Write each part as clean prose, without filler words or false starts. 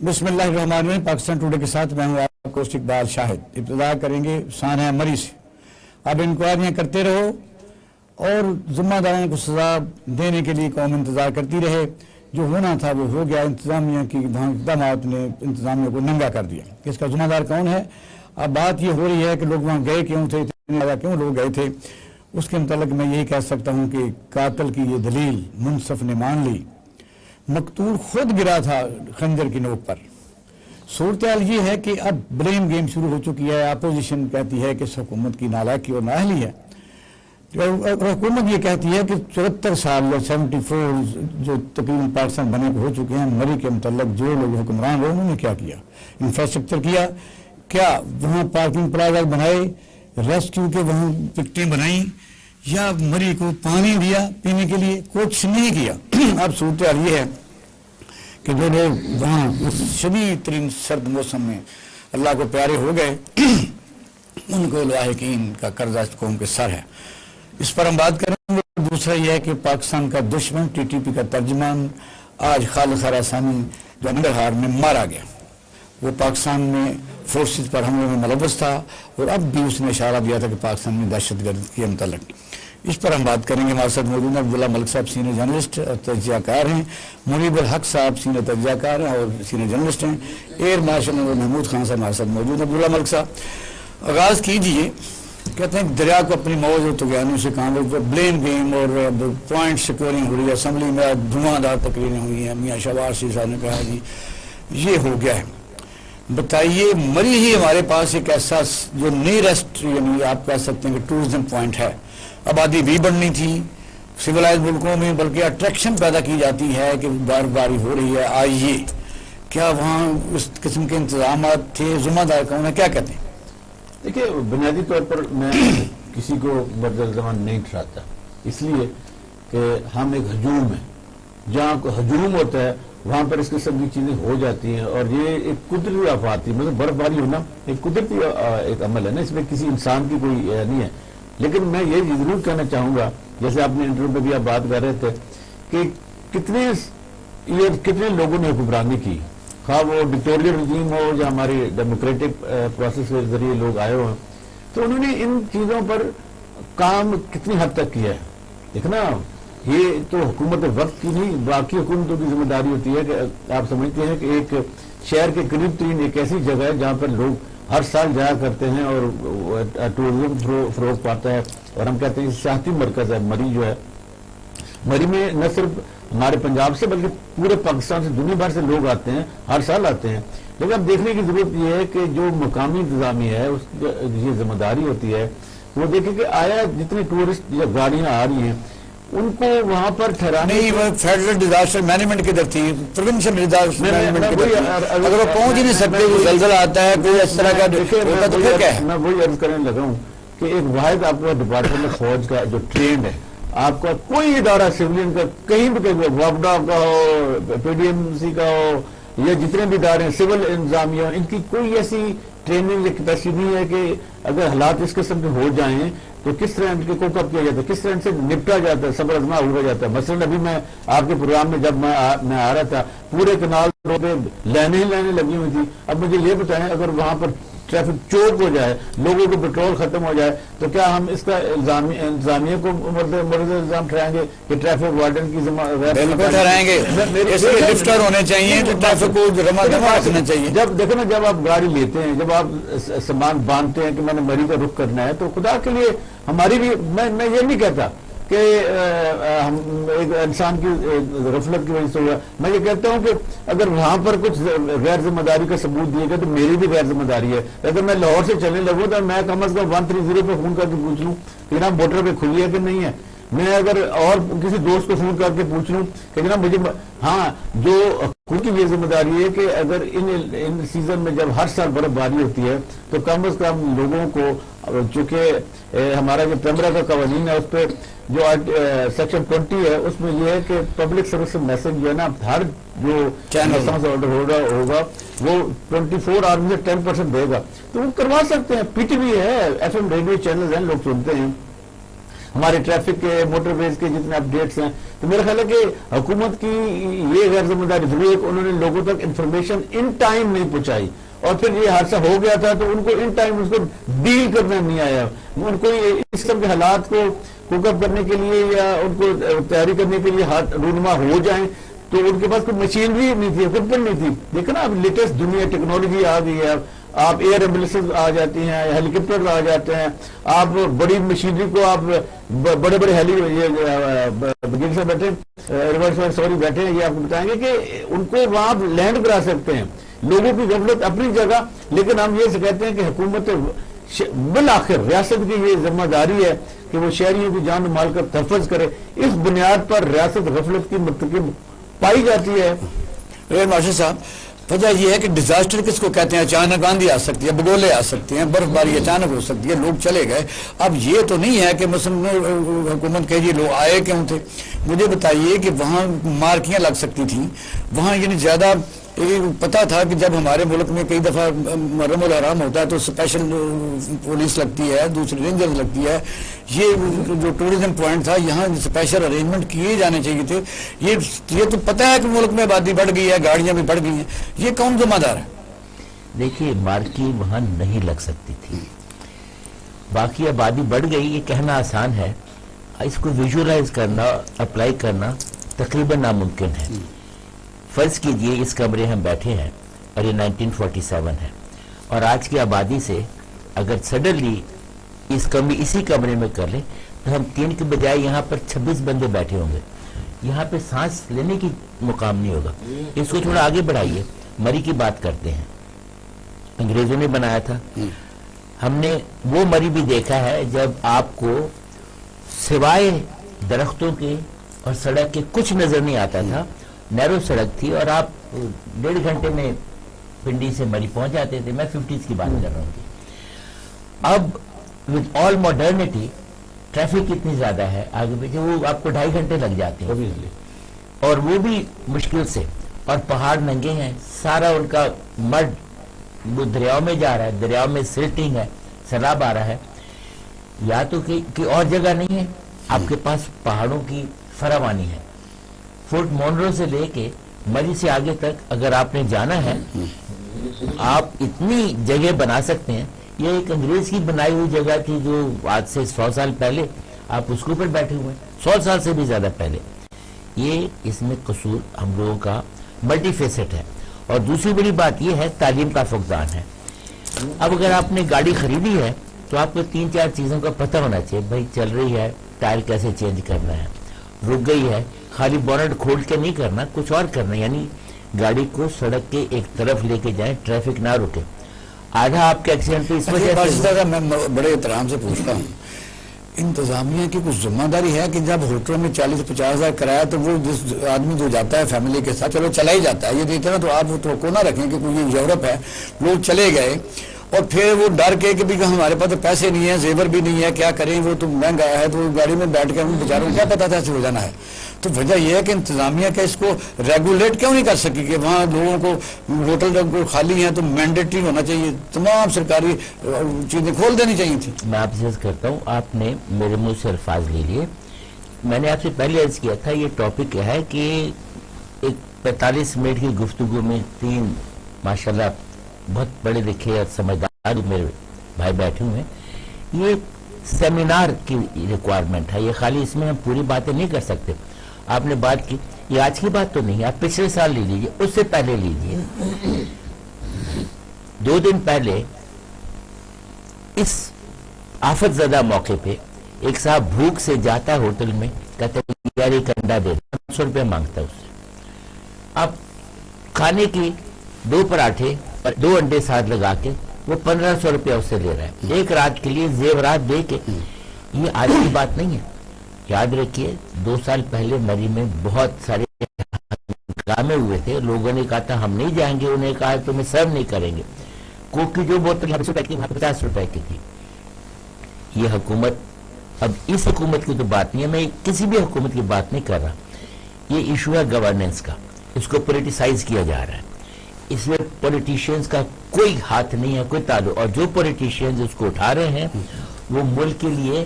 بسم اللہ الرحمن الرحیم۔ پاکستان ٹوڈے کے ساتھ میں ہوں آپ کو اقبال شاہد۔ ابتدا کریں گے سانحہ مری سے۔ اب انکوائریاں کرتے رہو اور ذمہ داروں کو سزا دینے کے لیے قوم انتظار کرتی رہے۔ جو ہونا تھا وہ ہو گیا۔ انتظامیہ کی اقدامات نے انتظامیہ کو ننگا کر دیا۔ اس کا ذمہ دار کون ہے؟ اب بات یہ ہو رہی ہے کہ لوگ وہاں گئے کیوں تھے، اتنے زیادہ کیوں لوگ گئے تھے۔ اس کے متعلق میں یہی کہہ سکتا ہوں کہ قاتل کی یہ دلیل منصف نے مان لی۔ مقتول خود گرا تھا خنجر کی نوک پر۔ صورتحال یہ ہے کہ اب بلیم گیم شروع ہو چکی ہے۔ اپوزیشن کہتی ہے کہ اس حکومت کی نالائکی اور نااہلی ہے۔ حکومت یہ کہتی ہے کہ 74 سال یا 74 جو تقریباً پاکستان بنے کو ہو چکے ہیں، مری کے متعلق جو لوگ حکمران ہوئے انہوں نے کیا کیا؟ انفراسٹرکچر کیا کیا؟ وہاں پارکنگ پلازا بنائے، ریسکیو کے وہاں پکٹیں بنائیں، یا مری کو پانی دیا پینے کے لیے؟ کچھ نہیں کیا۔ اب صورتحال یہ ہے کہ جو لوگ وہاں اس شدید ترین سرد موسم میں اللہ کو پیارے ہو گئے، ان کو لاحقین کا قرضہ اس قوم کے سر ہے۔ اس پر ہم بات کریں گے۔ دوسرا یہ ہے کہ پاکستان کا دشمن ٹی ٹی پی کا ترجمان آج خالد خراسانی جو ننگرہار میں مارا گیا، وہ پاکستان میں فورسز پر حملوں میں ملوث تھا، اور اب بھی اس نے اشارہ دیا تھا کہ پاکستان میں دہشت گرد کے متعلق۔ اس پر ہم بات کریں گے۔ ہمارے ساتھ موجود ہیں عبداللہ ملک صاحب، سینئر جرنلسٹ اور تجزیہ کار ہیں۔ منیب الحق صاحب سینئر تجزیہ کار ہیں اور سینئر جرنلسٹ ہیں۔ ایئر مارشل محمود خان صاحب ہمارے ساتھ موجود ہیں۔ عبداللہ ملک صاحب، آغاز کیجئے۔ کہتے ہیں دریا کو اپنی موج اور طغیانوں سے کام ہے، بلیم گیم اور پوائنٹ سیکورنگ ہو رہی ہے۔ اسمبلی میں دھواں دار تقریریں ہوئی ہیں۔ میاں شہباز شریف صاحب نے کہا جی یہ ہو گیا ہے۔ بتائیے، مری ہی ہمارے پاس ایک ایسا جو نیرسٹ، یعنی آپ کہہ سکتے ہیں کہ ٹورزم پوائنٹ ہے۔ آبادی بھی بڑھنی تھی سویلائز ملکوں میں، بلکہ اٹریکشن پیدا کی جاتی ہے کہ برفباری ہو رہی ہے، آئیے۔ کیا وہاں اس قسم کے انتظامات تھے؟ ذمہ دار کون ہے؟ کیا کہتے ہیں؟ دیکھیے، بنیادی طور پر میں کسی کو بدل زمان نہیں ٹھہراتا، اس لیے کہ ہم ایک ہجوم ہیں۔ جہاں ہجوم ہوتا ہے وہاں پر اس قسم کی چیزیں ہو جاتی ہیں، اور یہ ایک قدرتی آفات تھی۔ مطلب برف باری ہونا ایک قدرتی ایک عمل ہے نا، اس میں کسی انسان کی کوئی نہیں ہے۔ لیکن میں یہ ضرور کہنا چاہوں گا، جیسے آپ نے انٹرویو پہ بھی آپ بات کر رہے تھے کہ کتنے لوگوں نے حکمرانی کی، خواہ وہ ڈکٹوریل رجیم ہو یا ہماری ڈیموکریٹک پروسیس کے ذریعے لوگ آئے ہوں، تو انہوں نے ان چیزوں پر کام کتنی حد تک کیا ہے۔ دیکھنا، یہ تو حکومت وقت کی نہیں، باقی حکومتوں کی ذمہ داری ہوتی ہے کہ آپ سمجھتے ہیں کہ ایک شہر کے قریب ترین ایک ایسی جگہ ہے جہاں پر لوگ ہر سال جایا کرتے ہیں اور ٹورزم فروغ پاتا ہے، اور ہم کہتے ہیں سیاحتی مرکز ہے مری جو ہے۔ مری میں نہ صرف ہمارے پنجاب سے بلکہ پورے پاکستان سے، دنیا بھر سے لوگ آتے ہیں، ہر سال آتے ہیں۔ لیکن اب دیکھنے کی ضرورت یہ ہے کہ جو مقامی انتظامیہ ہے اس کی یہ ذمہ داری ہوتی ہے، وہ دیکھیں کہ آیا جتنے ٹورسٹ یا گاڑیاں آ رہی ہیں ان کو وہاں پر ٹھہرانے نہیں، وہ فیڈرل ڈیزاسٹر مینجمنٹ کی طرف تھی، پروونشل ڈیزاسٹر مینجمنٹ کی طرف۔ اگر وہ پہنچ ہی نہیں سکتے، وہ زلزلہ آتا ہے، کوئی اس طرح کا ہوتا تو پھر کیا ہے؟ میں وہی عرض کرنے لگا ہوں کہ ایک واحد آپ کا ڈپارٹمنٹ فوج کا جو ٹرینڈ ہے، آپ کا کوئی ادارہ سیولین کا کہیں بھی وابڈا کا ہو، پی ڈی ایم سی کا ہو، یا جتنے بھی ادارے ہیں سول انتظامیہ، ان کی کوئی ایسی ٹریننگ یا کیپیسٹی نہیں ہے کہ اگر حالات اس قسم کے ہو جائیں تو کس طرح ان کے کوپ اپ کیا جاتا ہے، کس طرح سے نپٹا جاتا ہے، صبر آزما ہوا جاتا ہے۔ مثلاً ابھی میں آپ کے پروگرام میں جب میں آ رہا تھا، پورے کنال روڈ پہ لائنیں لگی ہوئی تھی۔ اب مجھے یہ بتائیں، اگر وہاں پر ٹریفک چوک ہو جائے، لوگوں کو پیٹرول ختم ہو جائے، تو کیا ہم اس کا انتظامیہ کو مرد الزام ٹھہرائیں گے کہ ٹریفک وارڈن کی ذمہ؟ بالکل ٹھہرائیں گے۔ اس کے لفٹر ہونے چاہیے تو ٹریفک کو رما دما رکھنا چاہیے۔ جب دیکھو نا، جب آپ گاڑی لیتے ہیں، جب آپ سامان باندھتے ہیں کہ میں نے مری کا رخ کرنا ہے، تو خدا کے لیے ہماری بھی، میں یہ نہیں کہتا کہ ایک انسان کی غفلت کی وجہ سے ہوا۔ میں یہ کہتا ہوں کہ اگر وہاں پر کچھ غیر ذمہ داری کا ثبوت دیے گا تو میری بھی غیر ذمہ داری ہے۔ اگر میں لاہور سے چلنے لگوں تو میں کم از کم 130 پہ فون کر کے پوچھ لوں کہ جناب موٹر پہ کھلی ہے کہ نہیں ہے۔ میں اگر اور کسی دوست کو فون کر کے پوچھ لوں کہ جناب مجھے، ہاں، جو خود کی یہ ذمہ داری ہے کہ اگر ان سیزن میں جب ہر سال برف باری ہوتی ہے تو کم از کم لوگوں کو، چونکہ ہمارا جو پیمرا کا قوانین ہے اس پہ جو سیکشن 20 ہے، اس میں یہ ہے کہ پبلک سروس میسج جو ہے نا، ہر جو چینل آرڈر ہوگا وہ 24 آور میں 10% دے گا، تو وہ کروا سکتے ہیں۔ پی ٹی وی ہے، ایف ایم ریڈیو چینلز ہیں، لوگ سنتے ہیں۔ ہمارے ٹریفک کے موٹر ویز کے جتنے اپڈیٹس ہیں. تو میرا خیال ہے کہ حکومت کی یہ غیر ذمہ داری ضروری ہے کہ انہوں نے لوگوں تک انفارمیشن ان ٹائم نہیں پہنچائی, اور پھر یہ حادثہ ہو گیا تھا تو ان کو ان ٹائم اس کو ڈیل کرنا نہیں آیا. ان کو اس قسم کے حالات کو کوک اپ کرنے کے لیے یا ان کو تیاری کرنے کے لیے رونما ہو جائیں تو ان کے پاس کوئی مشینری نہیں تھی, اکوپمنٹ نہیں تھی. دیکھیں نا اب لیٹسٹ دنیا ٹیکنالوجی آ گئی ہے, آپ ایئر ایمبولینس آ جاتی ہیں, ہیلی کاپٹر آ جاتے ہیں, آپ بڑی مشینری کو آپ بڑے بڑے بیٹھے ہیں, یہ آپ کو بتائیں گے کہ ان کو وہاں آپ لینڈ کرا سکتے ہیں. لوگوں کی غفلت اپنی جگہ, لیکن ہم یہ کہتے ہیں کہ حکومت بالآخر ریاست کی یہ ذمہ داری ہے کہ وہ شہریوں کی جان و مال کا تحفظ کرے. اس بنیاد پر ریاست غفلت کی مرتکب پائی جاتی ہے. مارشل صاحب, وجہ یہ ہے کہ ڈیزاسٹر کس کو کہتے ہیں؟ اچانک آندھی آ سکتی ہے, بگولے آ سکتے ہیں, برف باری اچانک ہو سکتی ہے, لوگ چلے گئے. اب یہ تو نہیں ہے کہ مثلا حکومت کہ یہ لوگ آئے کیوں تھے. مجھے بتائیے کہ وہاں مارکیاں لگ سکتی تھیں, وہاں یعنی زیادہ پتا تھا کہ جب ہمارے ملک میں کئی دفعہ محرم الحرام ہوتا ہے تو اسپیشل پولیس لگتی ہے, دوسری رینجرز لگتی ہے. یہ جو ٹورزم پوائنٹ تھا یہاں اسپیشل ارینجمنٹ کیے جانے چاہیے تھے. یہ تو پتہ ہے کہ ملک میں آبادی بڑھ گئی ہے, گاڑیاں بھی بڑھ گئی ہیں, یہ کون ذمہ دار ہے؟ دیکھیے مارکی وہاں نہیں لگ سکتی تھی, باقی آبادی بڑھ گئی یہ کہنا آسان ہے, اس کو ویژولائز کرنا, اپلائی کرنا تقریباً ناممکن ہے. فرض کیجئے اس کمرے ہم بیٹھے ہیں اور یہ 1947 ہے, اور آج کی آبادی سے اگر سڈنلی اسی کمرے میں کر لیں تو ہم 3 کے بجائے یہاں پر 26 بندے بیٹھے ہوں گے. یہاں پہ سانس لینے کی مقام نہیں ہوگا. اس کو تھوڑا آگے بڑھائیے, مری کی بات کرتے ہیں, انگریزوں نے بنایا تھا. ہم نے وہ مری بھی دیکھا ہے جب آپ کو سوائے درختوں کے اور سڑک کے کچھ نظر نہیں آتا تھا, نیرو سڑک تھی اور آپ 1.5 گھنٹے میں پنڈی سے مری پہنچ جاتے تھے. میں 50s کی بات کر رہا ہوں. اب with all modernity ٹریفک اتنی زیادہ ہے آگے پیچھے, وہ آپ کو 2.5 گھنٹے لگ جاتے ہیں, اور وہ بھی مشکل سے, اور پہاڑ ننگے ہیں, سارا ان کا مڈ وہ دریاؤں میں جا رہا ہے, دریاؤں میں سلٹنگ ہے, سیلاب آ رہا ہے. یا تو کہ اور جگہ نہیں ہے, آپ کے پاس پہاڑوں کی فراوانی ہے. فورٹ مونرو سے لے کے مری سے آگے تک اگر آپ نے جانا ہے, آپ اتنی جگہ بنا سکتے ہیں. یہ ایک انگریز کی بنائی ہوئی جگہ تھی جو آج سے 100 سال پہلے آپ اس کے اوپر بیٹھے ہوئے ہیں, 100 سال سے بھی زیادہ پہلے. یہ اس میں قصور ہم لوگوں کا ملٹی فیسٹ ہے. اور دوسری بڑی بات یہ ہے تعلیم کا فقدان ہے. اب اگر آپ نے گاڑی خریدی ہے تو آپ کو 3-4 چیزوں کا پتہ ہونا چاہیے. بھائی چل رہی ہے, ٹائر کیسے چینج کرنا ہے, رک گئی ہے, خالی بونٹ کھول کے نہیں کرنا, کچھ اور کرنا, یعنی گاڑی کو سڑک کے ایک طرف لے کے جائیں, ٹریفک نہ رکے. آدھا آپ کے ایکسیڈنٹ پہ اس وجہ سے. میں بڑے احترام سے پوچھتا ہوں, انتظامیہ کی کچھ ذمہ داری ہے کہ جب ہوٹلوں میں 40-50 ہزار کرایہ تو وہ جس آدمی جو جاتا ہے فیملی کے ساتھ, چلو چلا ہی جاتا ہے, یہ دیکھتے نا, تو آپ وہ توقع نہ رکھیں کہ کوئی یورپ ہے, لوگ چلے گئے اور پھر وہ ڈر کے کہ بھی ہمارے پاس تو پیسے نہیں ہیں, زیور بھی نہیں ہے, کیا کریں, وہ تو مہنگا ہے, تو گاڑی میں بیٹھ کے ان بیچاروں کو کیا پتا تھا ایسے ہو جانا ہے. تو وجہ یہ ہے کہ انتظامیہ کا اس کو ریگولیٹ کیوں نہیں کر سکی کہ وہاں لوگوں کو ہوٹل جب خالی ہیں تو مینڈیٹری ہونا چاہیے, تمام سرکاری چیزیں کھول دینی چاہیے تھی. میں آپ سے عرض کرتا ہوں, آپ نے میرے منہ سے الفاظ لے لیے. میں نے آپ سے پہلے عرض کیا تھا یہ ٹاپک کیا ہے کہ ایک 45 منٹ کی گفتگو میں 3 ماشاءاللہ بہت پڑھے لکھے اور سمجھدار میرے بھائی بیٹھے ہوئے ہیں. یہ سیمینار کی ریکوائرمنٹ ہے, یہ خالی اس میں ہم پوری باتیں نہیں کر سکتے. آپ نے بات کی, یہ آج کی بات تو نہیں ہے, آپ پچھلے سال لے لیجیے, اس سے پہلے لیجیے. 2 دن پہلے اس آفت زدہ موقع پہ ایک صاحب بھوک سے جاتا ہے ہوٹل میں, کہتے ہیں یار ایک انڈا دے, 500 روپے مانگتا ہے اس سے. اب کھانے کی 2 پراٹھے اور 2 انڈے ساتھ لگا کے وہ 1500 روپیہ اس سے لے رہا ہے, ایک رات کے لیے زیورات دے کے. یہ آج کی بات نہیں ہے. یاد رکھیے 2 سال پہلے مری میں بہت سارے ہنگامے ہوئے تھے, لوگوں نے کہا تھا ہم نہیں جائیں گے, انہیں کہا تمہیں سرو نہیں کریں گے. کوک کی جو بوتل 50 روپے کی 50 روپے کی تھی. یہ حکومت, اب اس حکومت کی تو بات نہیں ہے, میں کسی بھی حکومت کی بات نہیں کر رہا, یہ ایشو ہے گورننس کا, اس کو پولیٹیسائز کیا جا رہا ہے. اس میں پولیٹیشینز کا کوئی ہاتھ نہیں ہے, کوئی تعلق, اور جو پولیٹیشینز اس کو اٹھا رہے ہیں وہ ملک کے لیے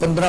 15,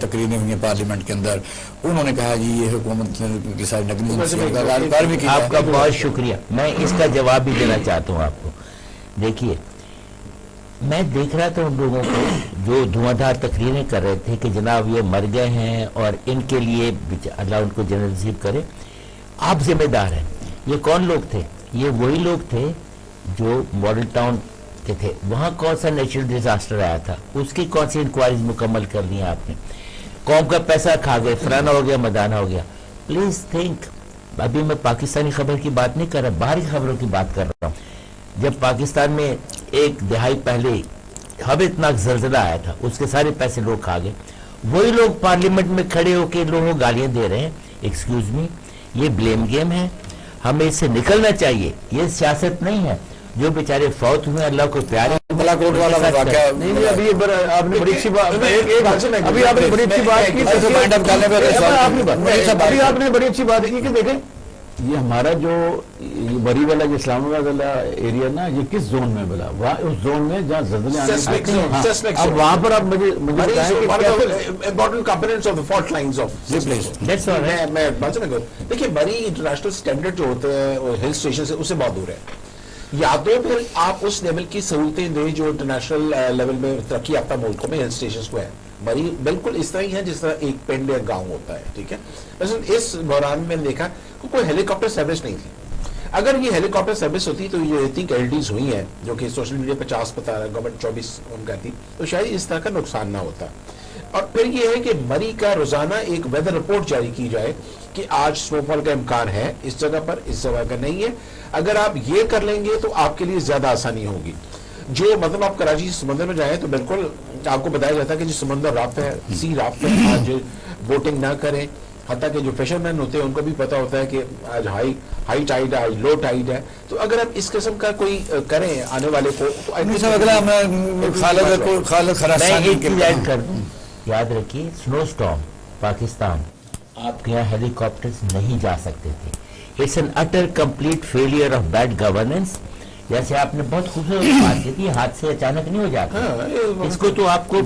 تقریریں ہوئی ہیں پارلیمنٹ کے اندر، انہوں نے کہا جی یہ حکومت کے ساتھ نگرانی کی. آپ کا بہت شکریہ. میں اس کا جواب بھی دینا چاہتا ہوں آپ کو. دیکھیے میں دیکھ رہا تھا ان لوگوں کو جو دھواں دھار تقریریں کر رہے تھے کہ جناب یہ مر گئے ہیں اور ان کے لیے اللہ ان کو جنت نصیب کرے، آپ ذمہ دار ہیں. یہ کون لوگ تھے؟ یہ وہی لوگ تھے جو ماڈل ٹاؤن کے تھے. وہاں کون سا نیچرل ڈیزاسٹر آیا تھا، اس کی کون سی انکوائریز مکمل کر لی ہیں آپ نے؟ قوم کا پیسہ کھا گئے، فلانا ہو گیا مدانہ ہو گیا. Please think. ابھی میں پاکستانی خبر کی بات نہیں کر رہا، باہری خبروں کی بات کر رہا ہوں. جب پاکستان میں ایک دہائی پہلے ہبتناک زلزلہ آیا تھا، اس کے سارے پیسے لوگ کھا گئے. وہی لوگ پارلیمنٹ میں کھڑے ہو کے لوگوں کو گالیاں دے رہے ہیں. ایکسکیوز می، یہ بلیم گیم ہے، ہمیں اس سے نکلنا چاہیے. یہ سیاست نہیں ہے. جو بیچارے فوت ہوئے اللہ کو پیارے بلاکوٹ والا واقعہ نہیں ابھی آپ نے بڑی اچھی بات ابھی آپ نے بڑی اچھی بات کی ابھی آپ نے بڑی اچھی بات کی کہ دیکھیں یہ ہمارا جو بری والا جو اسلام آباد والا ایریا نا یہ کس زون میں بلا، وہاں اس زون میں جہاں زلزلے آنے ہیں اب وہاں پر آپ مجھے important components of the fault lines of this place. میں بات سمجھ گا. دیکھیے بڑی انٹرنیشنل اسٹینڈرڈ جو ہوتے ہیں ہل اسٹیشن سے، اس سے بہت دور ہے. یا تو پھر آپ اس لیول کی سہولتیں دیں جو انٹرنیشنل لیول میں ترقی یافتہ ملکوں میں ہل اسٹیشنز کو ہے. بڑی بالکل اس طرح ہی ہے جس طرح ایک پنڈ یا گاؤں ہوتا ہے. ٹھیک ہے. مثلا اس دوران میں نے دیکھا کہ کوئی ہیلی کاپٹر سروس نہیں تھی. اگر یہ ہیلی کاپٹر سروس ہوتی تو یہ اتنی کیجویلٹیز ہوئی ہیں جو کہ سوشل میڈیا 50 بتا رہا ہے، گورنمنٹ 24 کہتی، تو شاید اس طرح کا نقصان نہ ہوتا. اور پھر یہ ہے کہ مری کا روزانہ ایک ویدر رپورٹ جاری کی جائے کہ آج سنو فال کا امکان ہے اس جگہ پر، اس جگہ کا نہیں ہے. اگر آپ یہ کر لیں گے تو آپ کے لیے زیادہ آسانی ہوگی. جو مطلب آپ کراچی سمندر میں جائیں تو بالکل آپ کو بتایا جاتا ہے کہ جو سمندر رافت ہے، سی رافت ہے، آج بوٹنگ نہ کریں. حتیٰ کہ جو فشر مین ہوتے ہیں ان کو بھی پتا ہوتا ہے کہ آج ہائی ٹائیڈ ہے، آج لو ٹائیڈ ہے. تو اگر آپ اس قسم کا کوئی کریں آنے والے کو تو اگلا خالد خراسانی ایک چیز ایڈ کر دوں. یاد رکھیے سنو سٹارم پاکستان آپ کے یہاں ہیلی کاپٹرز نہیں جا سکتے تھے. It's an utter complete failure of bad governance. جیسے آپ نے بہت خوبصورت بات کی تھی، حادثے اچانک نہیں ہو جاتے، اس کو تو آپ کو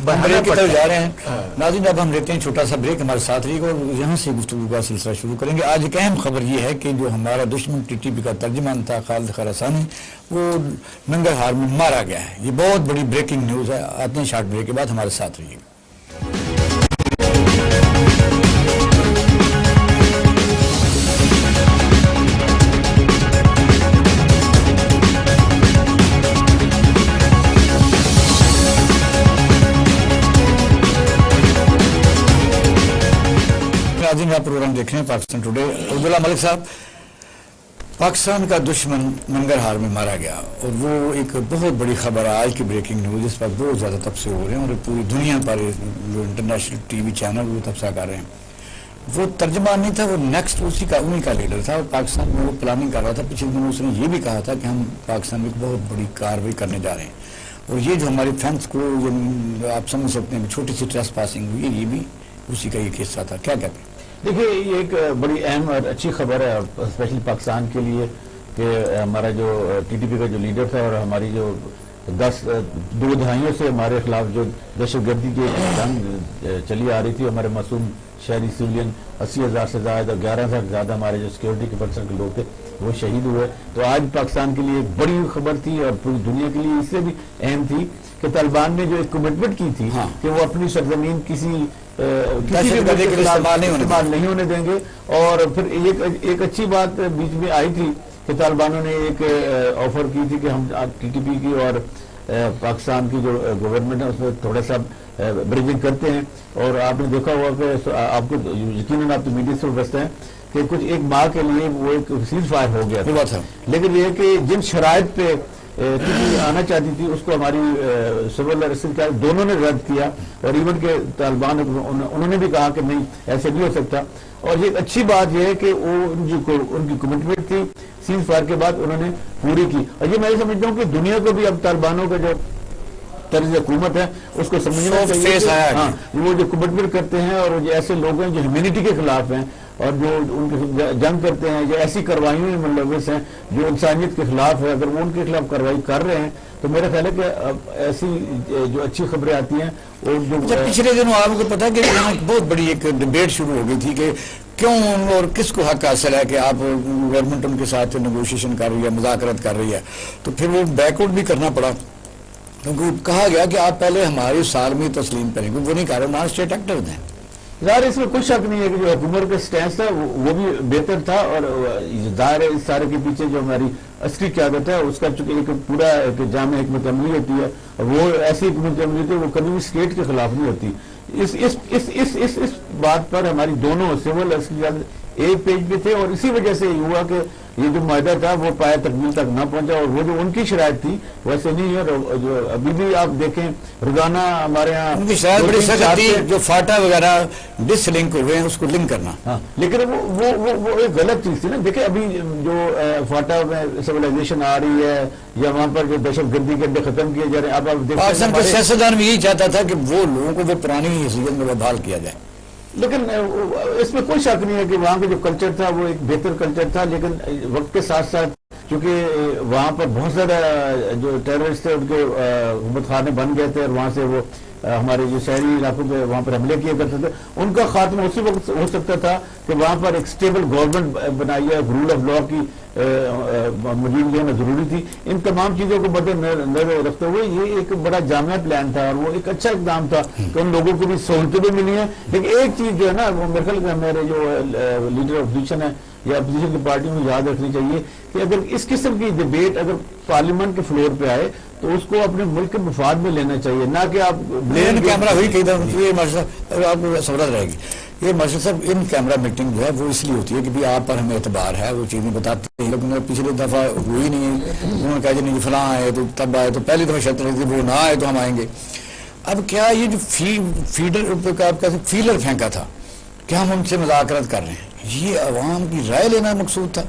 بریک کی طرف جا رہے ہیں. ناظرین اب ہم لیتے ہیں چھوٹا سا بریک، ہمارے ساتھ رہیے اور یہاں سے گفتگو کا سلسلہ شروع کریں گے. آج ایک اہم خبر یہ ہے کہ جو ہمارا دشمن ٹی ٹی پی کا ترجمان تھا خالد خراسانی، وہ ننگرہار میں مارا گیا ہے. یہ بہت بڑی بریکنگ نیوز ہے. آتے ہیں شارٹ بریک کے بعد، ہمارے ساتھ رہیے. آپ پروگرام دیکھ رہے ہیں پاکستان ٹوڈے. عبداللہ ملک صاحب، پاکستان کا دشمن ننگرہار میں مارا گیا اور وہ ایک بہت بڑی خبر ہے، آج کی بریکنگ نیوز. اس پر بہت زیادہ تبصرے ہو رہے ہیں اور پوری دنیا پر جو انٹرنیشنل ٹی وی چینل وہ تبصرہ کر رہے ہیں. وہ ترجمان نہیں تھا، وہ نیکسٹ انہیں کا لیڈر تھا. پاکستان میں وہ پلاننگ کر رہا تھا. پچھلے دنوں اس نے یہ بھی کہا تھا کہ ہم پاکستان میں ایک بہت بڑی کارروائی کرنے جا رہے ہیں. اور یہ جو ہماری فینس کو آپ سمجھ سکتے ہیں چھوٹی سی ٹریس پاسنگ ہوئی، یہ بھی اسی کا ایک حصہ تھا. کیا کہتے ہیں؟ دیکھیے یہ ایک بڑی اہم اور اچھی خبر ہے اسپیشلی پاکستان کے لیے کہ ہمارا جو ٹی ٹی پی کا جو لیڈر تھا اور ہماری جو 2 دہائیوں سے ہمارے خلاف جو دہشت گردی کی جنگ چلی آ رہی تھی، ہمارے معصوم شہری سویلین 80,000 سے زائد اور 11,000 سے زیادہ ہمارے جو سیکورٹی کے پرسن کے لوگ تھے وہ شہید ہوئے. تو آج پاکستان کے لیے ایک بڑی خبر تھی اور پوری دنیا کے لیے اس سے بھی اہم تھی کہ طالبان نے جو ایک کمٹمنٹ کی تھی کہ وہ اپنی سرزمین کسی استعمال نہیں ہونے دیں گے. اور پھر ایک اچھی بات بیچ میں آئی تھی کہ طالبانوں نے ایک آفر کی تھی کہ ہم ٹی ٹی پی کی اور پاکستان کی جو گورنمنٹ ہے اس میں تھوڑا سا بریجنگ کرتے ہیں. اور آپ نے دیکھا ہوا کہ آپ کو یقیناً آپ تو میڈیا سے بستے ہیں کہ کچھ ایک ماہ کے لیے وہ ایک سیز فائر ہو گیا تھا. لیکن یہ کہ جن شرائط پہ آنا چاہتی تھی اس کو ہماری سول کیا دونوں نے رد کیا. اور ایون کے طالبان انہوں نے بھی کہا کہ نہیں ایسے نہیں ہو سکتا. اور یہ اچھی بات یہ ہے کہ وہ ان کی کمٹمنٹ تھی سیز فائر کے بعد انہوں نے پوری کی. اور یہ میں سمجھتا ہوں کہ دنیا کو بھی اب طالبانوں کا جو طرز حکومت ہے اس کو سمجھنا چاہیے. وہ جو کمٹمنٹ کرتے ہیں اور جو ایسے لوگ ہیں جو ہیومینٹی کے خلاف ہیں اور جو ان کے جنگ کرتے ہیں یا ایسی کروائیوں میں ملوث ہیں جو انسانیت کے خلاف ہے، اگر وہ ان کے خلاف کارروائی کر رہے ہیں تو میرا خیال ہے کہ ایسی جو اچھی خبریں آتی ہیں اور جو پچھلے دنوں آپ کو پتا کہ یہاں بہت بڑی ایک ڈبیٹ شروع ہو گئی تھی کہ کیوں اور کس کو حق حاصل ہے کہ آپ گورنمنٹ ان کے ساتھ نیگوشیشن کر رہی ہے، مذاکرات کر رہی ہے، تو پھر وہ بیک آؤٹ بھی کرنا پڑا، کیونکہ کہا گیا کہ آپ پہلے ہماری سالمی تسلیم کریں، کیونکہ وہ نہیں کہہ رہے نان اسٹیٹ ایکٹرز ہیں۔ ظاہر اس میں کوئی شک نہیں ہے کہ جو حکومت کا سٹینس تھا وہ بھی بہتر تھا، اور ظاہر ہے اس سارے کے پیچھے جو ہماری اصلی قیادت ہے اس کا چونکہ ایک پورا ایک جامع حکمت عملی ہوتی ہے، وہ ایسی حکمت عملی ہوتی ہے وہ کبھی بھی اسٹیٹ کے خلاف نہیں ہوتی۔ اس بات پر ہماری دونوں سول اصلی قیادت ایک پیج پہ تھے، اور اسی وجہ سے یہ ہوا کہ یہ جو معاہدہ تھا وہ پایہ تکمیل تک نہ پہنچا، اور وہ جو ان کی شرائط تھی ویسے نہیں ہے، اور جو ابھی بھی آپ دیکھیں روزانہ ہمارے یہاں ان کی شرائط بڑی سخت تھی، جو فاٹا وغیرہ ڈس لنک ہوئے ہیں اس کو لنک کرنا، ہاں، لیکن وہ ایک غلط چیز تھی نا۔ دیکھیں ابھی جو فاٹا میں سویلائزیشن آ رہی ہے یا وہاں پر جو دہشت گردی کے اڈے ختم کیے جا رہے ہیں، اب آپ دیکھیں پاکستان کے سیاستدان بھی یہی چاہتا تھا کہ وہ لوگوں کو وہ پرانی حیثیت میں بحال کیا جائے، لیکن اس میں کوئی شک نہیں ہے کہ وہاں کا جو کلچر تھا وہ ایک بہتر کلچر تھا، لیکن وقت کے ساتھ ساتھ چونکہ وہاں پر بہت زیادہ جو ٹیررسٹ تھے ان کے حکومت خانے بن گئے تھے، اور وہاں سے وہ ہمارے جو شہری علاقوں پہ وہاں پر حملے کیے کرتے تھے، ان کا خاتمہ اسی وقت ہو سکتا تھا کہ وہاں پر ایک سٹیبل گورنمنٹ بنائی ہے، رول آف لا کی مجید لینا ضروری تھی۔ ان تمام چیزوں کو مد نظر رکھتے ہوئے یہ ایک بڑا جامع پلان تھا، اور وہ ایک اچھا اقدام تھا کہ ان لوگوں کو بھی سہولتیں بھی ملی ہیں۔ لیکن ایک چیز جو ہے نا وہ میرے خیال کہ میرے جو لیڈر اپوزیشن ہے یا اپوزیشن کی پارٹی میں یاد رکھنی چاہیے کہ اگر اس قسم کی ڈبیٹ اگر پارلیمنٹ کے فلور پہ آئے تو اس کو اپنے ملک کے مفاد میں لینا چاہیے، نہ کہ آپ ان کیمرہ ہوئی کئی دفعہ یہ مقصد آپ کو سمجھ رہے گی، یہ مقصد صاحب ان کیمرہ میٹنگ جو ہے وہ اس لیے ہوتی ہے کہ آپ پر ہمیں اعتبار ہے، وہ چیزیں بتاتے ہیں، لیکن پچھلی دفعہ ہوئی نہیں، انہوں نے کہا جی نہیں فلاں آئے تو تب آئے، تو پہلی دفعہ شرط رہی تھی وہ نہ آئے تو ہم آئیں گے۔ اب کیا یہ جو فیلر پھینکا تھا کہ ہم ان سے مذاکرات کر رہے ہیں، یہ عوام کی رائے لینا مقصود تھا؟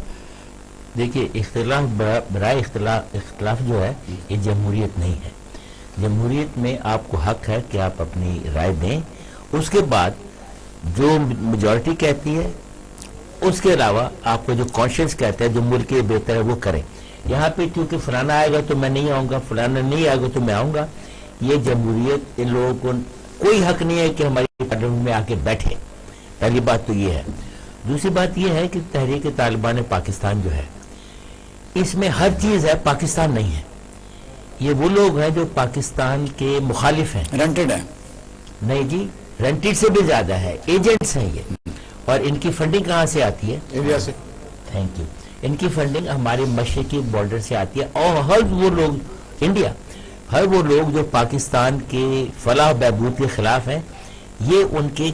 دیکھیے اختلاف برائے اختلاف جو ہے یہ جمہوریت نہیں ہے۔ جمہوریت میں آپ کو حق ہے کہ آپ اپنی رائے دیں، اس کے بعد جو میجورٹی کہتی ہے اس کے علاوہ آپ کو جو کانشیس کہتا ہے جو ملک کے بہتر ہے وہ کریں۔ یہاں پہ کیونکہ فلانا آئے گا تو میں نہیں آؤں گا، فلانا نہیں آئے گا تو میں آؤں گا، یہ جمہوریت ان لوگوں کو کوئی حق نہیں ہے کہ ہماری پارلیمنٹ میں آ کے بیٹھے۔ پہلی بات تو یہ ہے۔ دوسری بات یہ ہے کہ تحریک طالبان پاکستان جو ہے اس میں ہر چیز ہے، پاکستان نہیں ہے۔ یہ وہ لوگ ہیں جو پاکستان کے مخالف ہیں، رینٹڈ ہے، نہیں جی رینٹڈ سے بھی زیادہ ہے، ایجنٹس ہیں یہ، اور ان کی فنڈنگ کہاں سے آتی ہے؟ انڈیا سے۔ Thank you. ان کی فنڈنگ ہمارے مشرقی بارڈر سے آتی ہے، اور ہر وہ لوگ جو پاکستان کے فلاح و بہبود کے خلاف ہیں یہ ان کے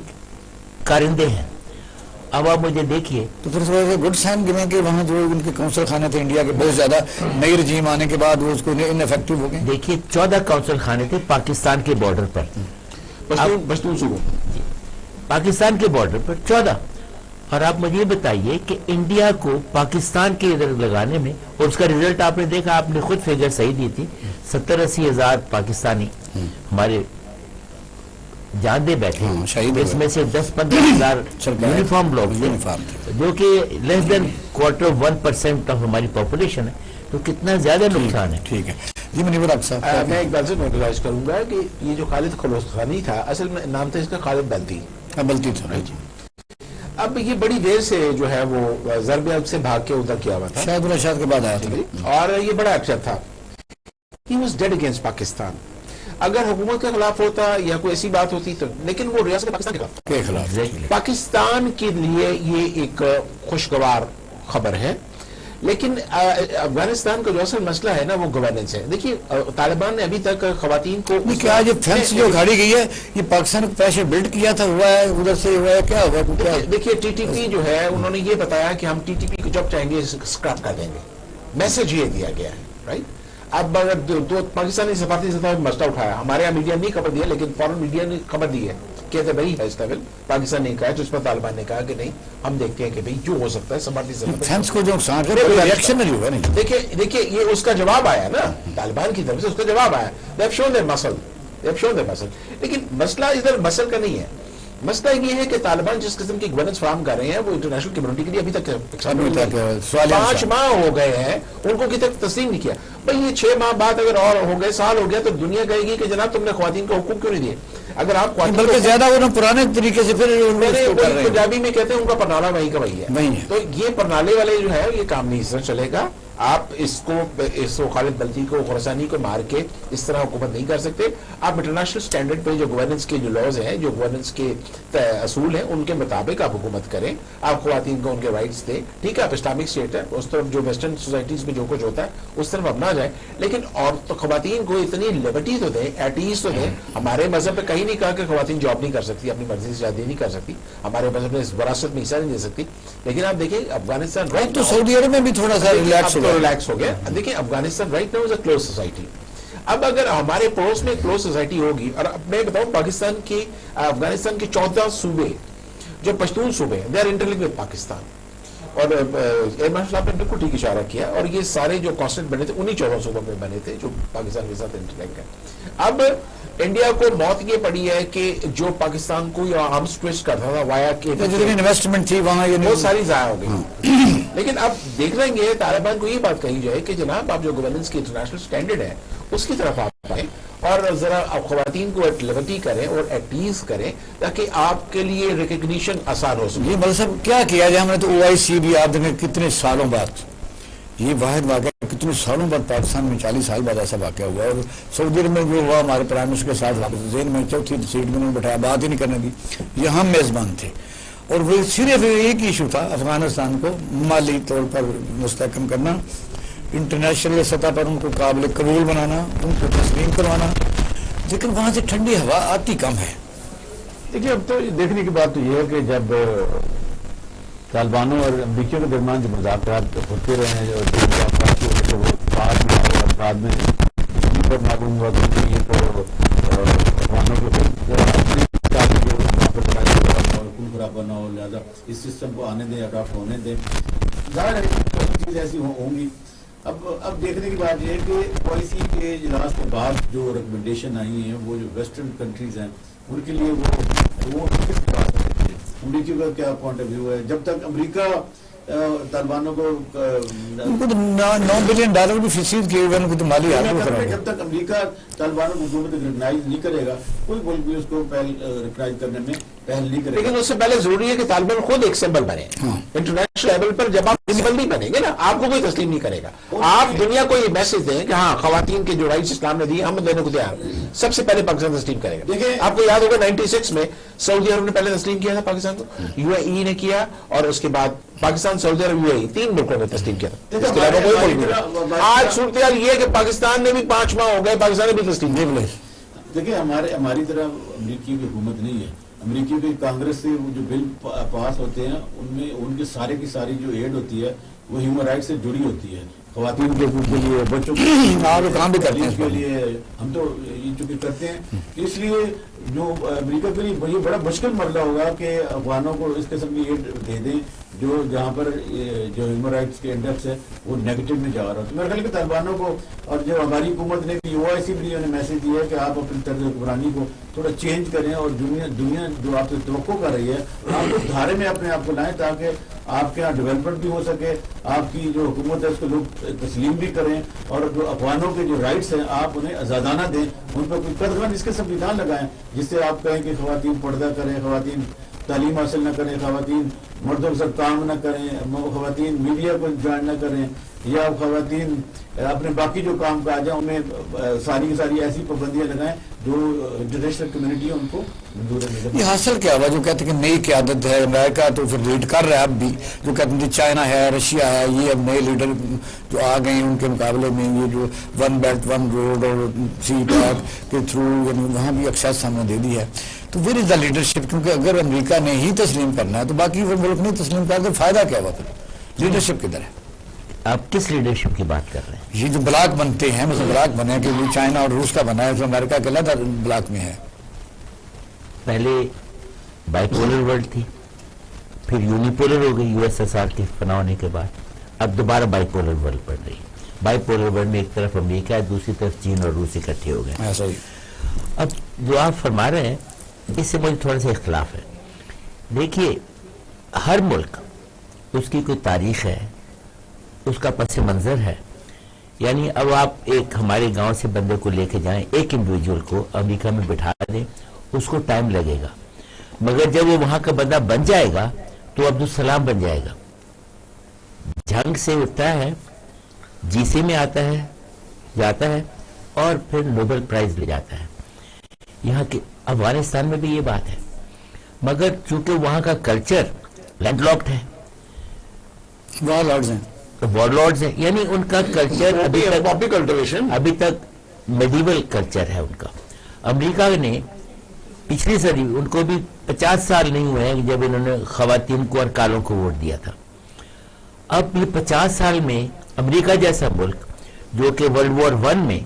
کارندے ہیں۔ اب آپ مجھے دیکھیے تو پھر گڈ سائن گنیں کہ وہاں جو ان کے کونسل خانے تھے انڈیا کے بہت زیادہ نئی رجیم آنے کے بعد وہ اس کو ان افیکٹو ہو گئے۔ دیکھیے 14 کونسل خانے تھے پاکستان کے بارڈر پر، پشتون صوبوں پاکستان کے بارڈر پر 14، اور آپ مجھے یہ بتائیے کہ انڈیا کو پاکستان کے ادھر لگانے میں، اور اس کا رزلٹ آپ نے دیکھا، آپ نے خود فگر صحیح دی تھی، 70-80 ہزار پاکستانی ہمارے جان دے بیٹھے، اس میں سے 10-15 ہزار یونیفارم لوگ تھے جو کہ لیس دین 1/4% آف ہماری پاپولیشن ہے، تو کتنا زیادہ نقصان ہے۔ ٹھیک ہے جی منیور آپ صاحب، میں ایک بات سے نوٹلائز کروں گا کہ یہ جو خالد خلوصانی تھا اصل میں نام تھا اس کا خالد بلتی تھا جی، اب یہ بڑی دیر سے جو ہے وہ ضرب عرب سے بھاگ کے ادھر کیا ہوا تھا، شاید الرشاد کے بعد آیا تھا، اور یہ بڑا اچھا تھا۔ He was dead against Pakistan. اگر حکومت کے خلاف ہوتا یا کوئی ایسی بات ہوتی تو، لیکن وہ ریاست پاکستان کے خلاف، پاکستان کے لیے یہ ایک خوشگوار خبر ہے، لیکن افغانستان کا جو اصل مسئلہ ہے نا وہ گورننس ہے۔ دیکھیے طالبان نے ابھی تک خواتین کو کیا یہ فینس جو کھڑی گئی ہے یہ پاکستان کو پریشر بلڈ کیا تھا، ہوا ہے ادھر سے ہوا ہے، کیا ہوا؟ دیکھیے ٹی ٹی پی جو ہے انہوں نے یہ بتایا کہ ہم ٹی ٹی پی کو جب چاہیں گے اسکریپ کر دیں گے، میسج یہ دیا گیا ہے، رائٹ؟ اب اگر دو پاکستانی سفارتی سطح پر مسئلہ اٹھایا، ہمارے یہاں میڈیا نہیں خبر دیا لیکن فورن میڈیا نے خبر دی ہے، کہتے بھائی ہے اس لیول پاکستان نے کہا، تو اس پر طالبان نے کہا کہ نہیں ہم دیکھتے ہیں کہ بھئی جو ہو سکتا ہے سفارتی سطح پر فینس کو جو نقصان ہے ریئیکشن نہیں ہوا نہیں۔ دیکھیے یہ اس کا جواب آیا نا طالبان کی طرف سے، اس کا جواب آیا، they have shown their muscle، لیکن مسئلہ ادھر مسل کا نہیں ہے، مسئلہ یہ ہے کہ طالبان جس قسم کی گورننس فراہم کر رہے ہیں وہ انٹرنیشنل کمیونٹی کے لیے ابھی تک سوال 5 ماہ ہو گئے ہیں ان کو کسی تک تسلیم نہیں کیا. بھائی یہ 6 ماہ بعد اگر اور ہو گئے, سال ہو گیا, تو دنیا کہے گی کہ جناب تم نے خواتین کو حقوق کیوں نہیں دیے. اگر آپ خواتین بلکہ زیادہ وہ پرانے طریقے سے پھر پنجابی میں کہتے ہیں ان کا پرنالا وہیں کا وہی ہے. تو یہ پرنالے والے جو ہے یہ کام نہیں سر چلے گا. آپ اس کو خالد بلتی کو خراسانی کو مار کے اس طرح حکومت نہیں کر سکتے. آپ انٹرنیشنل سٹینڈرڈ پہ جو گورننس کے جو لاز ہیں, جو گورننس کے اصول ہیں, ان کے مطابق آپ حکومت کریں. آپ خواتین کو ان کے رائٹس دیں. ٹھیک ہے آپ اسلامک اسٹیٹ ہے, اس طرف جو ویسٹرن سوسائٹیز میں جو کچھ ہوتا ہے اس طرف اب نہ جائیں, لیکن اور تو خواتین کو اتنی لبرٹی تو دیں, ایٹ ایز تو دیں. ہمارے مذہب پہ کہیں نہیں کہا کہ خواتین جاب نہیں کر سکتی, اپنی مرضی سے شادی نہیں کر سکتی. ہمارے مذہب میں اس وراثت میں حصہ نہیں دے سکتی. لیکن آپ دیکھیں افغانستان تو سعودی عرب میں بھی تھوڑا سا ریلیکس ہو گیا. دیکھیں Afghanistan right now is a close society. اب اگر ہمارے پڑوس میں کلوز سوسائٹی ہوگی, اور میں بتاؤں پاکستان کی افغانستان کے 14 صوبے جو پشتون صوبے ہیں, they are interlinked with Pakistan. اور ایئر مارشل صاحب نے بالکل ٹھیک اشارہ کیا, اور یہ سارے جو کانسٹنٹ بنے تھے انہی 14 صوبوں میں بنے تھے جو پاکستان کے ساتھ انٹرلنک ہے. اب انڈیا کو موت یہ پڑی ہے کہ جو پاکستان کو آرمز ٹویسٹ کرتا تھا وایا کے انویسٹمنٹ تھی وہاں وہ ساری ضائع ہو گئی. لیکن اب دیکھ لیں گے طالبان کو یہ بات کہی جائے کہ جناب آپ جو گورننس کی انٹرنیشنل سٹینڈرڈ ہے اس کی طرف آپ آئیں, اور ذرا آپ خواتین کو ایٹ لبرٹی کریں اور ایٹ ایز کریں, تاکہ آپ کے لیے ریکگنیشن آسان ہو سکے. یہ مطلب کیا کیا جائے. ہم نے تو OIC بھی آپ دیکھیں کتنے سالوں بعد, یہ واحد واقعہ کتنے سالوں بعد پاکستان میں 40 سال بعد ایسا واقعہ ہوا. اور سعودی عرب میں جو ہوا ہمارے پرائم منسٹر کے ساتھ ذہن میں چوتھی سیٹ میں انہوں نے بٹھایا, بات ہی نہیں کرنے دی. یہ ہم میزبان تھے, اور وہ صرف ایک ایشو تھا افغانستان کو مالی طور پر مستحکم کرنا, انٹرنیشنل سطح پر ان کو قابل قبول بنانا, ان کو تسلیم کروانا. لیکن وہاں سے ٹھنڈی ہوا آتی کم ہے. دیکھیے اب تو دیکھنے کی بات تو یہ ہے کہ جب طالبانوں اور امریکیوں کے درمیان جو مذاکرات ہوتے رہے ہیں, جو وہ بعد میں معلوم ہوا کہ یہ تو افغانوں کو خراب نہ ہو, لہٰذا اس سسٹم کو آنے دیں, اڈاپٹ ہونے دیں. ظاہر ہے چیز ایسی ہوں گی. اب دیکھنے کی بات یہ ہے کہ OIC کے اجلاس کے بعد جو ریکمنڈیشن آئی ہیں وہ جو ویسٹرن کنٹریز ہیں ان کے لیے وہ کس بات کرتے ہیں, امریکیوں کا کیا پوائنٹ آف ویو ہے. جب تک امریکہ طالبانوں کو $9 بلین بھی فیصد کیے ہوئے, ان کو تو مالی جب تک امریکہ طالبانوں کو حکومت ریکگنائز نہیں کرے گا, کوئی ملک بھی اس کو ریکگنائز کرنے میں پہل نہیں کرے گا. لیکن اس سے پہلے ضروری ہے کہ طالبان خود ایک سمبل بنے. انٹرنیشنل لیول پر جب آپ سمبل نہیں بنیں گے نا, آپ کو کوئی تسلیم نہیں کرے گا. آپ دنیا کو یہ میسج دیں کہ ہاں خواتین کے جو رائٹس اسلام نے دیے ہم دینے کو تیار. سب سے پہلے پاکستان تسلیم کرے گا. دیکھیں آپ کو یاد ہوگا 96 میں سعودی عرب نے پہلے تسلیم کیا تھا پاکستان کو, UAE نے کیا, اور اس کے بعد پاکستان, سعودی عرب, UAE 3 ملکوں نے تسلیم کیا تھا. اس کے علاوہ کوئی ملک نہیں. آج صورتحال یہ ہے کہ پاکستان نے بھی 5 ماہ ہو گئے, پاکستان نے بھی تسلیم کیا. دیکھیں ہماری طرح امریکی کی حکومت نہیں ہے. امریکی کی کانگریس سے جو بل پاس ہوتے ہیں ان میں ان کے سارے کی ساری جو ایڈ ہوتی ہے وہ ہیومن رائٹ سے جڑی ہوتی ہے. خواتین کے حقوق کے لیے, بچوں کے لیے ہم تو یہ چونکہ کرتے ہیں. اس لیے جو امریکہ کے لیے یہ بڑا مشکل مرحلہ ہوگا کہ افغانوں کو اس قسم کی ایڈ دے دیں جو جہاں پر جو ہیومن رائٹس کے انڈیکس ہے وہ نیگیٹو میں جا رہا ہے. تو میرے خیال کہ طالبانوں کو اور جو ہماری حکومت نے OIC بھی نے میسج دیا ہے کہ آپ اپنی طرز حکمرانی کو تھوڑا چینج کریں, اور دنیا جو آپ سے توقع کر رہی ہے آپ اس دھارے میں اپنے آپ کو لائیں تاکہ آپ کے یہاں ڈیولپمنٹ بھی ہو سکے, آپ کی جو حکومت ہے اس کو لوگ تسلیم بھی کریں, اور جو افغانوں کے جو رائٹس ہیں آپ انہیں آزادانہ دیں, ان پر کوئی قدغن اس کے سنویدھان لگائیں جس سے آپ کہیں کہ خواتین پردہ کریں, خواتین تعلیم حاصل نہ کریں, خواتین مردوں کے ساتھ کام نہ کریں, خواتین میڈیا کو جوائن نہ کریں, یا خواتین اپنے باقی جو کام کاج ہیں ان میں ساری کی ساری ایسی پابندیاں لگائیں جو انٹرنیشنل کمیونٹی ہے ان کو منظور ہے. یہ حاصل کیا ہوا جو کہتے ہیں کہ نئی قیادت ہے, امریکہ تو پھر لیڈ کر رہا ہے, اب بھی جو کہتے ہیں چائنا ہے, رشیا ہے, یہ اب نئے لیڈر جو آ گئے ہیں ان کے مقابلے میں یہ جو 1 بیلٹ 1 روڈ اور سی پیک کے تھرو وہاں بھی ایکسیس ہم نے دے دی ہے. تو ویئر از دا لیڈرشپ, کیونکہ اگر امریکہ نے ہی تسلیم کرنا ہے تو باقی وہ ملک نہیں تسلیم کر, تو فائدہ کیا ہوا پھر؟ لیڈرشپ کدھر ہے؟ آپ کس لیڈرشپ کی بات کر رہے ہیں؟ یہ جو بلاک بنتے ہیں, مثلا بلاک بنے کہ چائنا اور روس کا بنا ہے, تو امریکہ کے علیحدہ بلاک میں ہے. پہلے بائی پولر ورلڈ تھی, پھر یونیپولر ہو گئی USSR کے فنا ہونے کے بعد, اب دوبارہ بائی پولر ورلڈ بن رہی. بائی پولر ورلڈ میں ایک طرف امریکہ ہے, دوسری طرف چین اور روس اکٹھے ہو گئے. ایسا ہی. اب جو آپ فرما رہے ہیں اس سے مجھے تھوڑا سا اختلاف ہے. دیکھیے ہر ملک اس کی کوئی تاریخ ہے, اس کا پس منظر ہے. یعنی اب آپ ایک ہمارے گاؤں سے بندے کو لے کے جائیں, ایک انڈیویجول کو امریکہ میں بٹھا دیں, اس کو ٹائم لگے گا, مگر جب وہ وہاں کا بندہ بن جائے گا تو عبدالسلام بن جائے گا. جنگ سے اٹھتا ہے, جی سی میں آتا ہے, جاتا ہے, اور پھر نوبل پرائز لے جاتا ہے. یہاں کے افغانستان میں بھی یہ بات ہے, مگر چونکہ وہاں کا کلچر لینڈ لاکڈ ہے, وار لارڈز ہیں, وارلارڈز ہیں, یعنی ان کا کلچر پاپی کلٹیویشن ابھی تک میڈیول کلچر ہے ان کا. امریکہ نے پچھلی صدی, ان کو بھی 50 سال نہیں ہوئے ہیں جب انہوں نے خواتین کو اور کالوں کو ووٹ دیا تھا. اب یہ 50 سال میں امریکہ جیسا ملک جو کہ ورلڈ وار 1 میں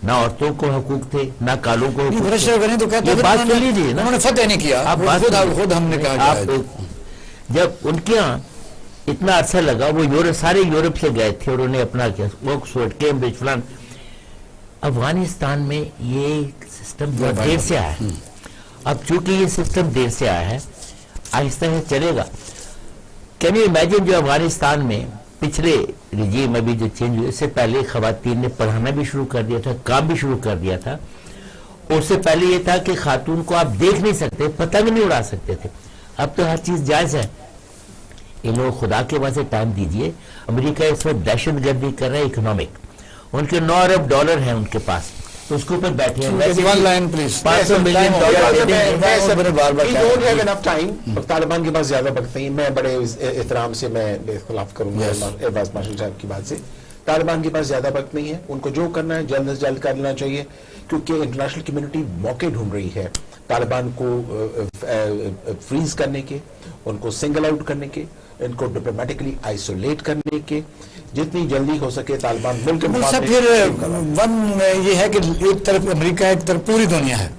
نہ عورتوں کو حقوق تھے نہ کالوں کو حقوق تھے. تو کہتے یہ ہیں بات انہوں سن نے- لیجیے نا, انہوں نے فتح نہیں کیا, آپ بات سن لیجیے. خود ہم نے کہا آپ جب ان کے ہاں اتنا عرصہ لگا, وہ سارے یورپ سے گئے تھے اور انہیں اپنا کیا, آکسفورڈ, کیمبرج, فلان. افغانستان میں یہ سسٹم بہت دیر سے آیا ہے. اب چونکہ یہ سسٹم دیر سے آیا ہے, آہستہ آہستہ چلے گا. کین یو امیجن جو افغانستان میں پچھلے رجیم ابھی جو چینج ہوئے, اس سے پہلے خواتین نے پڑھانا بھی شروع کر دیا تھا, کام بھی شروع کر دیا تھا. اس سے پہلے یہ تھا کہ خاتون کو آپ دیکھ نہیں سکتے, پتنگ نہیں اڑا سکتے تھے. اب تو ہر چیز جائز ہے. ان لوگ خدا کے واسطے ٹائم دیجئے. امریکہ اس وقت دہشت گردی کر رہا ہے اکنامک, ان کے 9 ارب ڈالر ہیں ان کے پاس, تو اس کے اوپر بیٹھے ہیں. ویسے One بھی line, please. 500 ملین ڈالر دے دیں. طالبان کے پاس زیادہ وقت نہیں. میں بڑے احترام سے میں اختلاف کروں گا ایواز مارشل صاحب کی بات سے. طالبان کے پاس زیادہ وقت نہیں ہے, ان کو جو کرنا ہے جلد از جلد کر لینا چاہیے, کیونکہ انٹرنیشنل کمیونٹی موقع ڈھونڈ رہی ہے طالبان کو فریز کرنے کے, ان کو سنگل آؤٹ کرنے کے, ان کو ڈپلومیٹکلی آئسولیٹ کرنے کے. جتنی جلدی ہو سکے طالبان ملک کے صاحب پھر ون یہ ہے کہ ایک طرف امریکہ ہے, ایک طرف پوری دنیا ہے.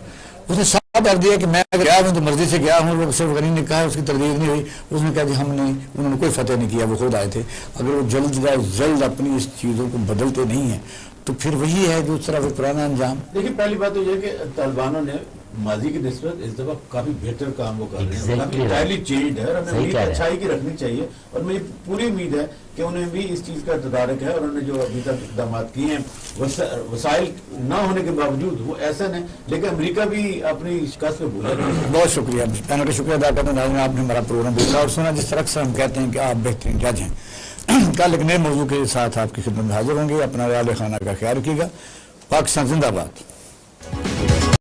اس نے صاف کر دیا کہ میں اگر گیا ہوں تو مرضی سے گیا ہوں. وہ صرف غنی نے کہا, اس کی تردید نہیں ہوئی. اس نے کہا کہ انہوں نے کوئی فتح نہیں کیا, وہ خود آئے تھے. اگر وہ جلد اپنی اس چیزوں کو بدلتے نہیں ہیں تو پھر وہی ہے جو اس طرح پرانا انجام. دیکھیے پہلی بات تو یہ کہ طالبانوں نے ماضی کی نسبت اس دفعہ کافی بہتر کام وہ کر رہے ہیں, کافی انٹائرلی چینج ہے, اور ہمیں امید اچھائی کی رکھنی چاہیے. اور مجھے پوری امید ہے کہ انہیں بھی اس چیز کا تدارک ہے, اور انہوں نے جو ابھی تک اقدامات کیے ہیں وسائل نہ ہونے کے باوجود وہ احسن ہے, لیکن امریکہ بھی اپنی شکست پہ بھولا نہیں ہے. بہت شکریہ, پینل کا شکریہ ادا کرتا ہوں. آپ نے ہمارا پروگرام دیکھا اور سنا. جس طرح اکثر ہم کہتے ہیں کہ آپ بہترین جج ہیں. کل ایک نئے موضوع کے ساتھ آپ کی خدمت میں حاضر ہوں گے. اپنا رعایت خانہ کا خیال رکھیے گا. پاکستان زندہ باد.